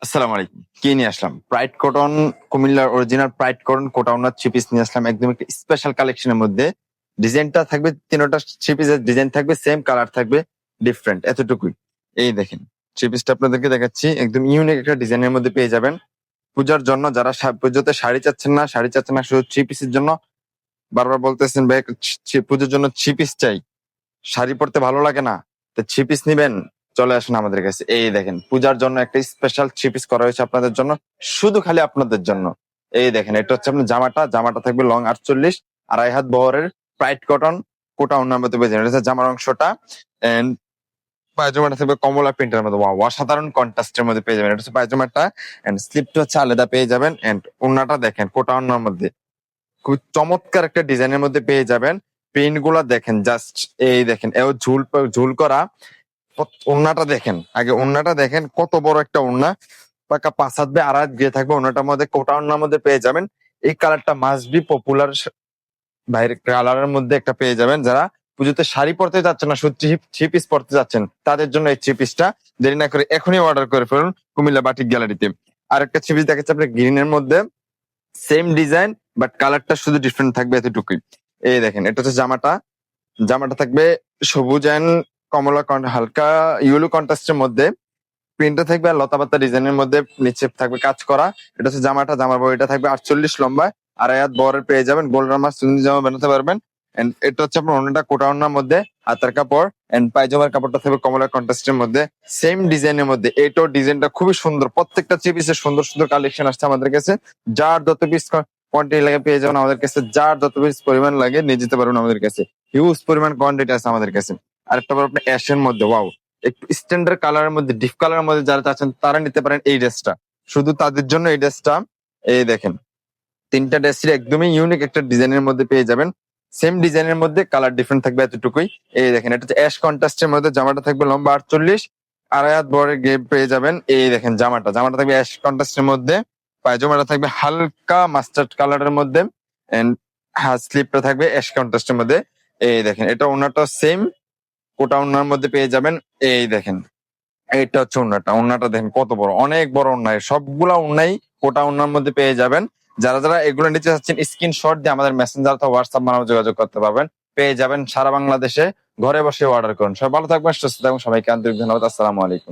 আসসালামু আলাইকুম। কি নিয়ে আসলাম? প্রাইড কটন, কুমিল্লার অরিজিনাল প্রাইড কটন কোটা ওনার থ্রি পিস নিয়ে আসলাম। একদম একটা স্পেশাল কালেকশনের মধ্যে। ডিজাইনটা থাকবে, তিনটা থ্রি পিসের ডিজাইন থাকবে, সেম কালার থাকবে, ডিফারেন্ট এতটুকুই। এই দেখেন, থ্রি পিসটা আপনাদেরকে দেখাচ্ছি। একদম ইউনিক একটা ডিজাইনের মধ্যে পেয়ে যাবেন। পূজার জন্য যারা পুজোতে শাড়ি চাচ্ছেন না, শুধু থ্রি পিসের জন্য বারবার বলতেছেন ভাই পুজোর জন্য থ্রি পিস চাই, শাড়ি পরতে ভালো লাগে না, তো থ্রি পিস নিবেন, চলে আসুন আমাদের কাছে। এই দেখেন, পূজার জন্য একটা স্পেশাল থ্রি পিস করা হয়েছে আপনাদের জন্য, শুধু খালি আপনাদের জন্য। এই দেখেন, এটা হচ্ছে আপনার জামাটা থাকবে লং 48, 2.5 হাত বহরের প্রাইড কটন কোটা ওনার মধ্যে পেয়ে যাবেন। এটা হচ্ছে জামার অংশটা। এন্ড পায়জামাটা থাকবে কমলা প্রিন্টের মধ্যে, ওয়াও, অসাধারণ কন্ট্রাস্টের মধ্যে পেয়ে যাবেন। এটা হচ্ছে পায়জামাটা। এন্ড স্লিপটা হচ্ছে আলাদা পেয়ে যাবেন। এন্ড ওড়নাটা দেখেন, কোটা ওড়নার মধ্যে খুব চমৎকার একটা ডিজাইনের মধ্যে পেয়ে যাবেন। প্রিন্ট গুলা দেখেন, জাস্ট এই দেখেন, এও ঝুল ঝুল করা। ওড়নাটা দেখেন, আগে ওড়নাটা দেখেন, কত বড় একটা ওড়না, পাকা 5 হাত বে 2.5 হাত গিয়ে থাকবে ওড়নাটার মধ্যে, কোটা ওড়নার মধ্যে পেয়ে যাবেন। এই কালারটা মাস্ট বি পপুলার বাইরের কালারের মধ্যে একটা পেয়ে যাবেন। যারা পুজোতে শাড়ি পরতে যাচ্ছেন না, শুধু থ্রি পিস পরতে যাচ্ছেন, তাদের জন্য এই থ্রি পিসটা। দেরি না করে এখনই অর্ডার করে ফেলুন কুমিল্লা বাটিক গ্যালারিতে। আর একটা থ্রি পিস দেখাচ্ছে আপনার গ্রিনের মধ্যে, সেম ডিজাইন বাট কালারটা শুধু ডিফারেন্ট থাকবে, এতটুকুই। এই দেখেন, এটা হচ্ছে জামাটা থাকবে সবুজ অ্যান্ড কমলা হালকা ইয়েলো কন্ট্রাস্টের মধ্যে। প্রিন্টটা থাকবে আর লতাপাতা ডিজাইনের মধ্যে, নিচে থাকবে কাজ করা। এটা হচ্ছে জামার বডিটা থাকবে 48 লম্বা, 2.5 হাত বহরের পেয়ে যাবেন। গোল্ড রামার সুন্দর জামা বানাতে পারবেন। এন্ড এটা হচ্ছে আপনার অন্যটা কোটা ওড়নার মধ্যে, হাতার কাপড় এন্ড পায়জামার কাপড়টা থাকবে কমলা কন্ট্রাস্টের মধ্যে, সেম ডিজাইনের মধ্যে। এইটাও ডিজাইনটা খুবই সুন্দর, প্রত্যেকটা থ্রি পিসের সুন্দর সুন্দর কালেকশন আসছে আমাদের কাছে। যার যত পিস কোয়ান্টিটি লাগে পেয়ে যাবেন আমাদের কাছে, যার যত পিস পরিমাণ লাগে নিয়ে যেতে পারবেন আমাদের কাছে। হিউজ পরিমাণ কোয়ান্টিটি আছে আমাদের কাছে। আরেকটা বার আপনার অ্যাশের মধ্যে, ওয়াও, একটু স্ট্যান্ডার্ড কালারের মধ্যে, ডিপ কালারের মধ্যে যারা চাচ্ছেন তারা নিতে পারেন এই ড্রেসটা, শুধু তাদের জন্য এই ড্রেসটা। এই দেখেন, তিনটা ড্রেসের একদমই ইউনিক একটা ডিজাইনের মধ্যে পেয়ে যাবেন। সেম ডিজাইনের মধ্যে কালার ডিফারেন্ট থাকবে, এতটুকুই। এই দেখেন, এটা হচ্ছে অ্যাশ কন্ট্রাস্টের মধ্যে, জামাটা থাকবে লম্বা 48, 2.5 হাত বড় গেপ পেয়ে যাবেন। এই দেখেন, জামাটা থাকবে অ্যাশ কন্ট্রাস্টের মধ্যে, পায়জামাটা থাকবে হালকা মাস্টার্ড কালারের মধ্যে, এন্ড স্লিপটা থাকবে অ্যাশ কন্ট্রাস্টের মধ্যে। এই দেখেন, এটা ওনাটা সেম কোটা ওনার মধ্যে পেয়ে যাবেন। এই দেখেন, এইটা হচ্ছে ওড়নাটা দেখেন কত বড়, অনেক বড় ওড়না। সবগুলা ওড়নাই কোটা ওড়নার মধ্যে পেয়ে যাবেন। যারা যারা এগুলো নিতে চাচ্ছেন, স্ক্রিনশট দিয়ে আমাদের মেসেঞ্জার অথবা হোয়াটসঅ্যাপ মাধ্যমে যোগাযোগ করতে পারবেন। পেয়ে যাবেন সারা বাংলাদেশে, ঘরে বসে অর্ডার করুন। সবাই ভালো থাকবেন, সুস্থ থাকবেন, সবাইকে আন্তরিক ধন্যবাদ। আসসালামু আলাইকুম।